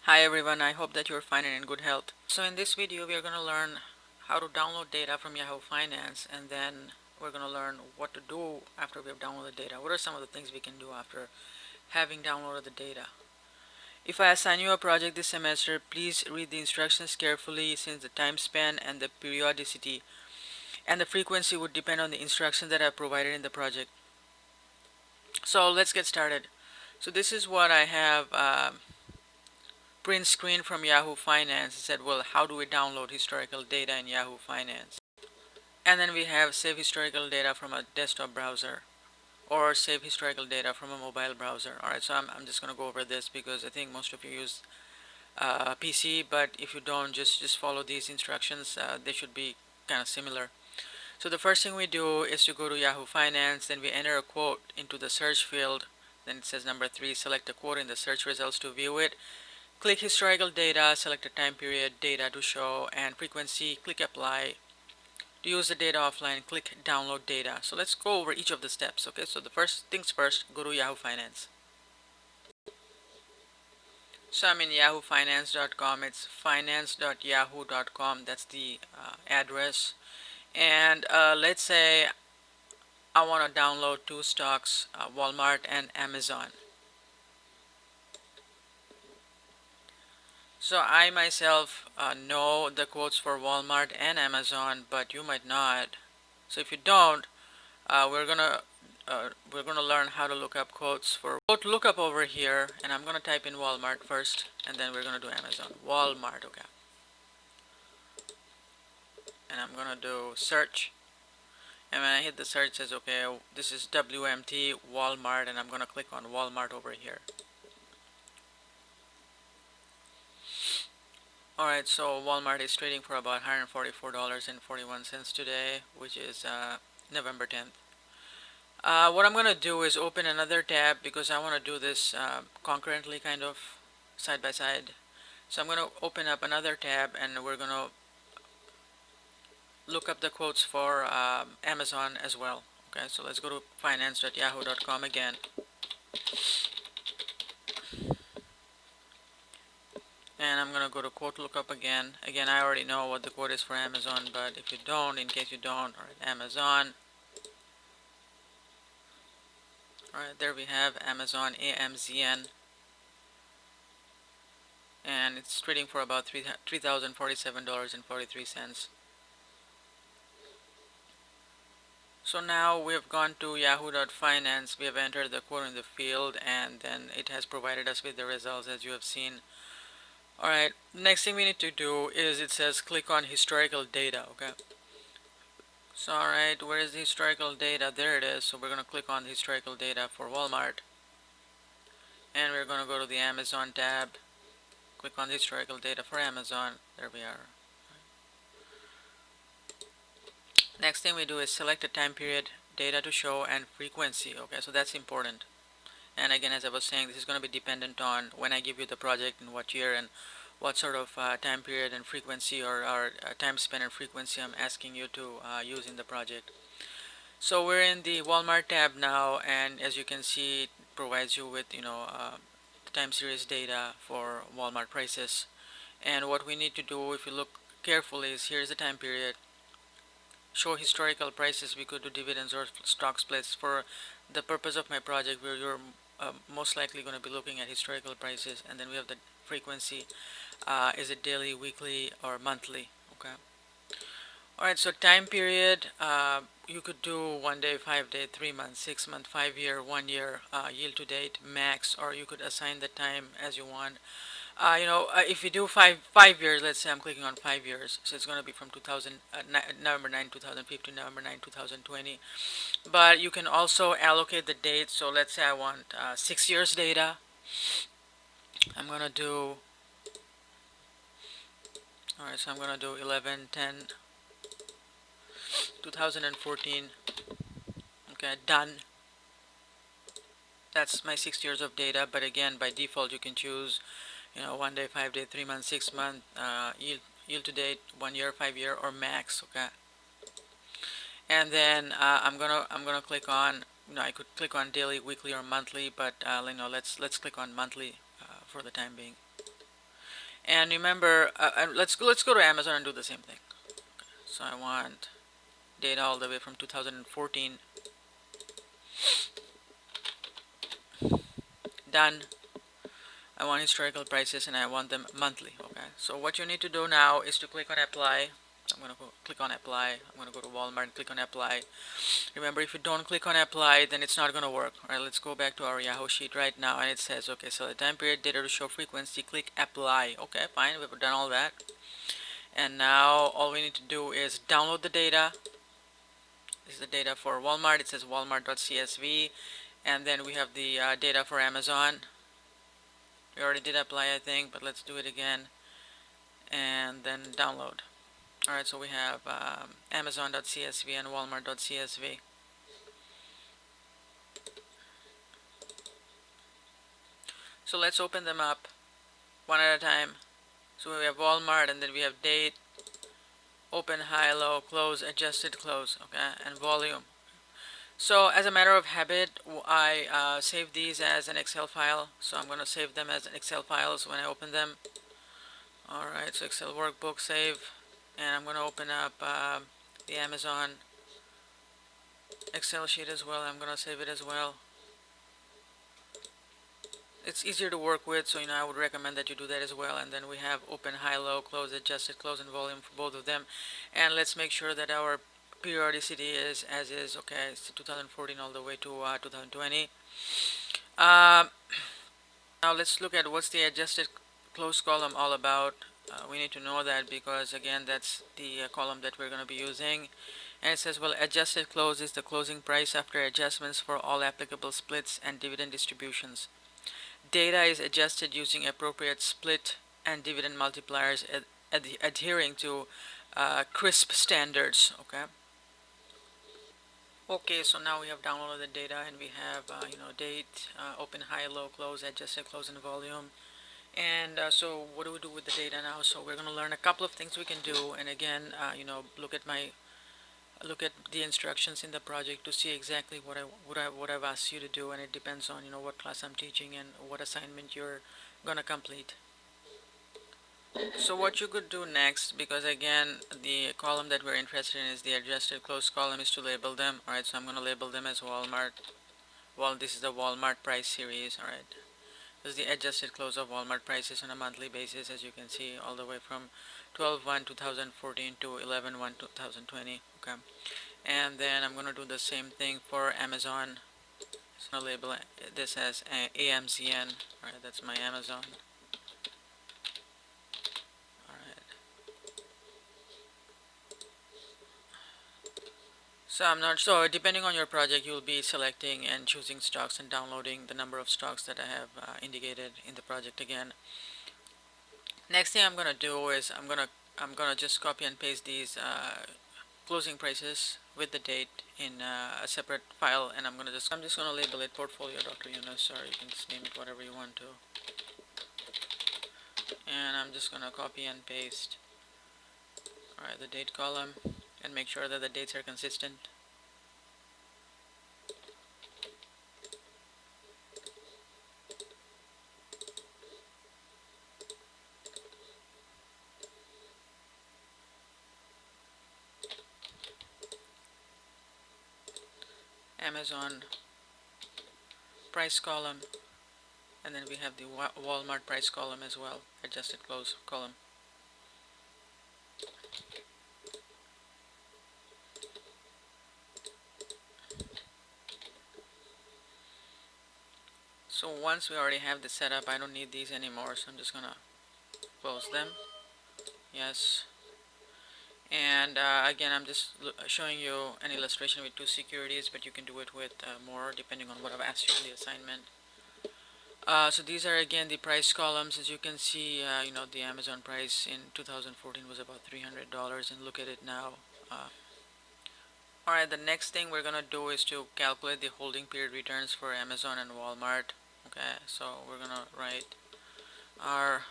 Hi everyone, I hope that you're fine and in good health. So in this video we are going to learn how to download data from Yahoo Finance, and then we're going to learn what to do after we have downloaded data. What are some of the things we can do after having downloaded the data? If I assign you a project this semester, please read the instructions carefully, since the time span and the periodicity and the frequency would depend on the instructions that I provided in the project. So let's get started. So this is what I have print screen from Yahoo Finance. It said, well, how do we download historical data in Yahoo Finance? And then we have save historical data from a desktop browser or save historical data from a mobile browser. Alright, so I'm just going to go over this because I think most of you use PC, but if you don't, just follow these instructions. They should be kind of similar. So the first thing we do is to go to Yahoo Finance, then we enter a quote into the search field. Then it says number 3, select a quote in the search results to view it. Click historical data, select a time period, data to show, and frequency, click apply. To use the data offline, click download data. So let's go over each of the steps. Okay, so the first things first, go to Yahoo Finance. So I'm in yahoofinance.com. It's finance.yahoo.com. That's the address. And let's say I want to download two stocks, Walmart and Amazon. So I myself know the quotes for Walmart and Amazon, but you might not. So if you don't, we're gonna learn how to look up quotes for quote lookup over here, and I'm gonna type in Walmart first, and then we're gonna do Amazon. Walmart, okay. And I'm gonna do search, and when I hit the search, it says okay, this is WMT Walmart, and I'm gonna click on Walmart over here. Alright, so Walmart is trading for about $144.41 today, which is November 10th. What I'm going to do is open another tab because I want to do this concurrently, kind of side by side. So I'm going to open up another tab, and we're going to look up the quotes for Amazon as well. Okay, so let's go to finance.yahoo.com again. And I'm going to go to quote lookup again. Again, I already know what the quote is for Amazon, but if you don't, in case you don't, alright, Amazon. Alright, there we have Amazon, AMZN. And it's trading for about $3,047.43. So now we have gone to yahoo.finance, we have entered the quote in the field, and then it has provided us with the results as you have seen. Alright, next thing we need to do is it says click on historical data, okay? So alright, where is the historical data? There it is. So we're going to click on the historical data for Walmart. And we're going to go to the Amazon tab. Click on the historical data for Amazon. There we are. Next thing we do is select a time period, data to show, and frequency. Okay, so that's important. And again, as I was saying, this is going to be dependent on when I give you the project and what year and what sort of time period and frequency or time span and frequency I'm asking you to use in the project. So we're in the Walmart tab now, and as you can see, it provides you with the time series data for Walmart prices. And what we need to do, if you look carefully, is here's the time period. Show historical prices. We could do dividends or stock splits. For the purpose of my project, where you're most likely going to be looking at historical prices, and then we have the frequency. Is it daily, weekly, or monthly? Okay. Alright, so time period, you could do 1 day, 5 day, 3 months, 6 month, 5 year, 1 year, yield to date, max, or you could assign the time as you want. If you do five years, let's say I'm clicking on 5 years, so it's going to be from November 9, 2015, November 9, 2020. But you can also allocate the date. So let's say I want 6 years data. I'm going to do, alright, so I'm going to do 11/10/2014. Okay, done. That's my 6 years of data. But again, by default, you can choose 1 day, 5 day, 3 months, 6 month, yield to date, 1 year, 5 year, or max. Okay. And then I'm gonna click on, I could click on daily, weekly, or monthly, but let's click on monthly for the time being. And remember, let's go to Amazon and do the same thing. So I want data all the way from 2014. Done. I want historical prices and I want them monthly. Okay. So what you need to do now is to click on apply. I'm going to click on apply. I'm going to go to Walmart and click on apply. Remember, if you don't click on apply, then it's not going to work. All right, let's go back to our Yahoo sheet right now, and it says, okay, so the time period, data to show frequency, click apply. Okay, fine, we've done all that. And now all we need to do is download the data. This is the data for Walmart. It says walmart.csv. And then we have the data for Amazon. We already did apply, I think, but let's do it again. And then download. Alright, so we have amazon.csv and walmart.csv. So let's open them up one at a time. So we have Walmart, and then we have date, open, high, low, close, adjusted, close, okay, and volume. So as a matter of habit, I save these as an Excel file. So I'm going to save them as Excel files when I open them. Alright, so Excel workbook, save. And I'm going to open up the Amazon Excel sheet as well. I'm going to save it as well. It's easier to work with, so I would recommend that you do that as well. And then we have open, high, low, close, adjusted, close, and volume for both of them. And let's make sure that our periodicity is as is. Okay, it's 2014 all the way to 2020. Now let's look at what's the adjusted close column all about. We need to know that because again that's the column that we're going to be using. And it says, well, adjusted close is the closing price after adjustments for all applicable splits and dividend distributions. Data is adjusted using appropriate split and dividend multipliers adhering to CRISP standards. Okay, so now we have downloaded the data and we have date, open, high, low, close, adjusted, close, and volume. And so what do we do with the data now? So we're going to learn a couple of things we can do, and again, look at the instructions in the project to see exactly what I've asked you to do, and it depends on what class I'm teaching and what assignment you're gonna complete. So what you could do next, because again the column that we're interested in is the adjusted close column, is to label them. Alright, so I'm gonna label them as Walmart. Well, this is the Walmart price series. Alright, this is the adjusted close of Walmart prices on a monthly basis, as you can see, all the way from 12/1/2014 to 11/1/2020. Okay, and then I'm gonna do the same thing for Amazon. So I'm gonna label this as AMZN. Alright, that's my Amazon. Alright, so I'm not so depending on your project, you'll be selecting and choosing stocks and downloading the number of stocks that I have indicated in the project again. Next thing I'm gonna do is I'm gonna just copy and paste these closing prices with the date in a separate file, and I'm just gonna label it portfolio Dr. Yunus, or you can just name it whatever you want to. And I'm just gonna copy and paste the date column and make sure that the dates are consistent. Amazon price column, and then we have the Walmart price column as well, adjusted close column. So once we already have this set up, I don't need these anymore, so I'm just gonna close them. Yes. And again, I'm just showing you an illustration with two securities, but you can do it with more depending on what I've asked you in the assignment. So these are again the price columns. As you can see, the Amazon price in 2014 was about $300, and look at it now. Alright, the next thing we're gonna do is to calculate the holding period returns for Amazon and Walmart. Okay, so we're gonna write our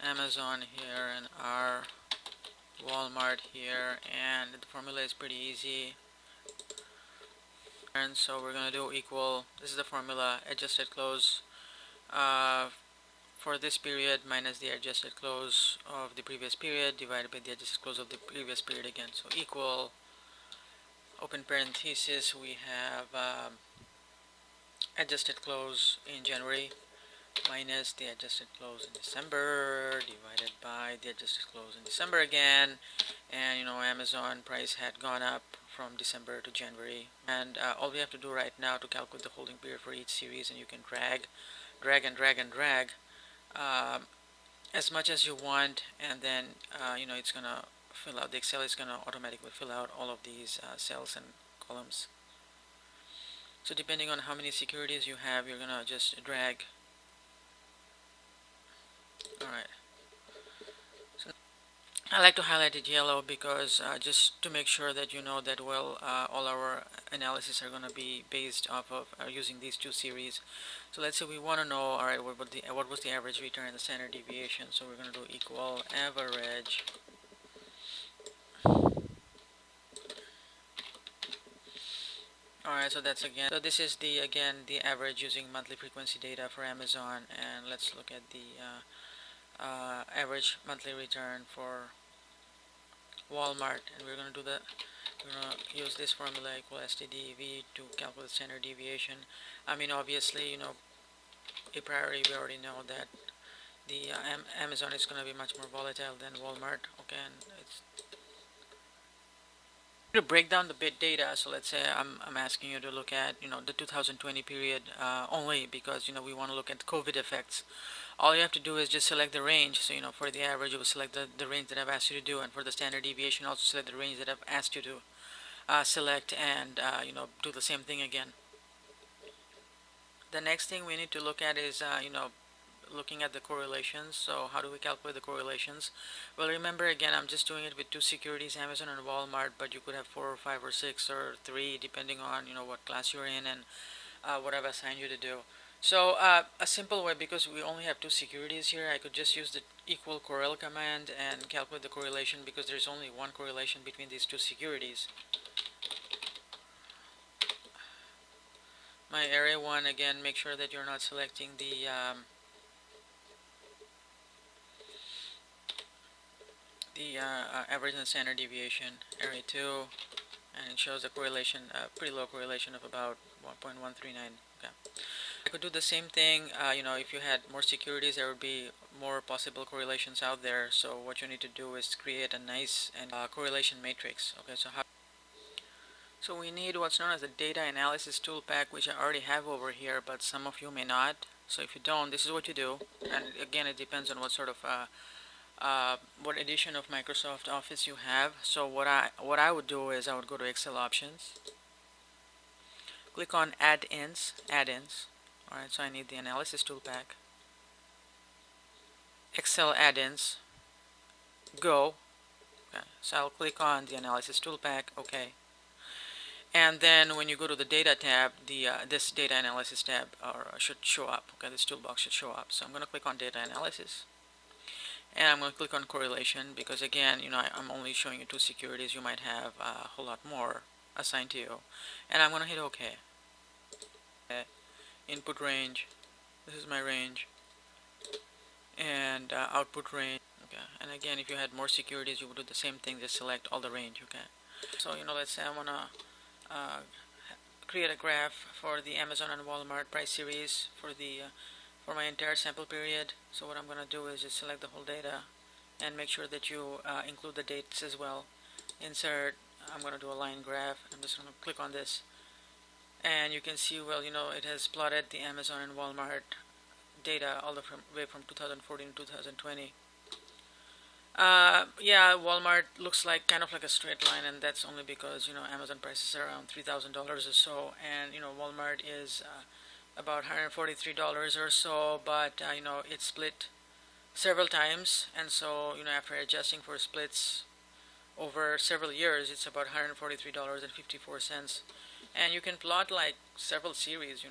Amazon here and our Walmart here, and the formula is pretty easy. And so we're gonna do equal, this is the formula, adjusted close for this period minus the adjusted close of the previous period divided by the adjusted close of the previous period again. So equal, open parenthesis, we have adjusted close in January minus the adjusted close in December divided by the adjusted close in December again. And Amazon price had gone up from December to January, and all we have to do right now to calculate the holding period for each series, and you can drag um, as much as you want, and then it's gonna fill out, the Excel is gonna automatically fill out all of these cells and columns. So depending on how many securities you have, you're gonna just drag. Alright, so I like to highlight it yellow because just to make sure that you know that all our analysis are going to be based off of using these two series. So let's say we want to know, alright, what was the average return and the standard deviation. So we're going to do equal average Alright, so this is the average using monthly frequency data for Amazon, and let's look at the average monthly return for Walmart, and we're going to use this formula equal STDV to calculate standard deviation. I mean, obviously, a priori we already know that the Amazon is going to be much more volatile than Walmart. Okay, and it's to break down the bit data. So let's say I'm asking you to look at the 2020 period only, because we want to look at COVID effects. All you have to do is just select the range. So for the average you will select the range that I've asked you to do, and for the standard deviation also select the range that I've asked you to select, and do the same thing again. The next thing we need to look at is looking at the correlations. So how do we calculate the correlations? Well, remember, again, I'm just doing it with two securities, Amazon and Walmart, but you could have 4 or 5 or 6 or 3 depending on what class you're in and what I've assigned you to do. So a simple way, because we only have two securities here, I could just use the equal correl command and calculate the correlation, because there's only one correlation between these two securities. My area 1, again, make sure that you're not selecting the average and standard deviation. Area 2, and it shows a correlation, pretty low correlation of about 1.139. Okay. I could do the same thing, if you had more securities, there would be more possible correlations out there. So what you need to do is create a nice and correlation matrix. Okay, so we need what's known as the data analysis tool pack, which I already have over here, but some of you may not. So if you don't, this is what you do. And again, it depends on what sort of what edition of Microsoft Office you have. So what I would do is I would go to Excel options, click on add-ins. Alright, so I need the analysis tool pack, Excel add-ins, go. Okay, so I'll click on the analysis tool pack. Okay. And then when you go to the data tab, this data analysis tab should show up. Okay, this toolbox should show up. So I'm going to click on data analysis, and I'm going to click on correlation, because again, I'm only showing you two securities. You might have a whole lot more assigned to you, and I'm going to hit OK. Input range, this is my range, and output range. Okay, and again, if you had more securities, you would do the same thing, just select all the range. Okay, so let's say I want to create a graph for the Amazon and Walmart price series for my entire sample period. So what I'm going to do is just select the whole data and make sure that you include the dates as well. Insert, I'm going to do a line graph. I'm just going to click on this, and you can see, well, it has plotted the Amazon and Walmart data all the way from 2014 to 2020. Yeah, Walmart looks like kind of like a straight line, and that's only because Amazon prices are around $3,000 or so, and Walmart is about $143 or so, but it's split several times, and so after adjusting for splits over several years, it's about $143.54. And you can plot like several series,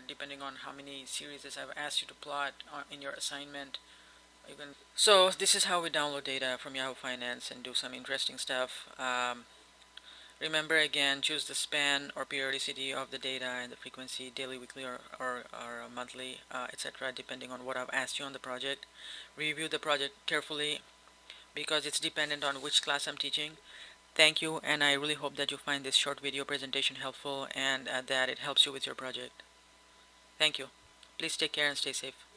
depending on how many series I've asked you to plot in your assignment. So this is how we download data from Yahoo Finance and do some interesting stuff. Remember again, choose the span or periodicity of the data and the frequency, daily, weekly, or monthly, etc., depending on what I've asked you on the project. Review the project carefully because it's dependent on which class I'm teaching. Thank you, and I really hope that you find this short video presentation helpful and that it helps you with your project. Thank you. Please take care and stay safe.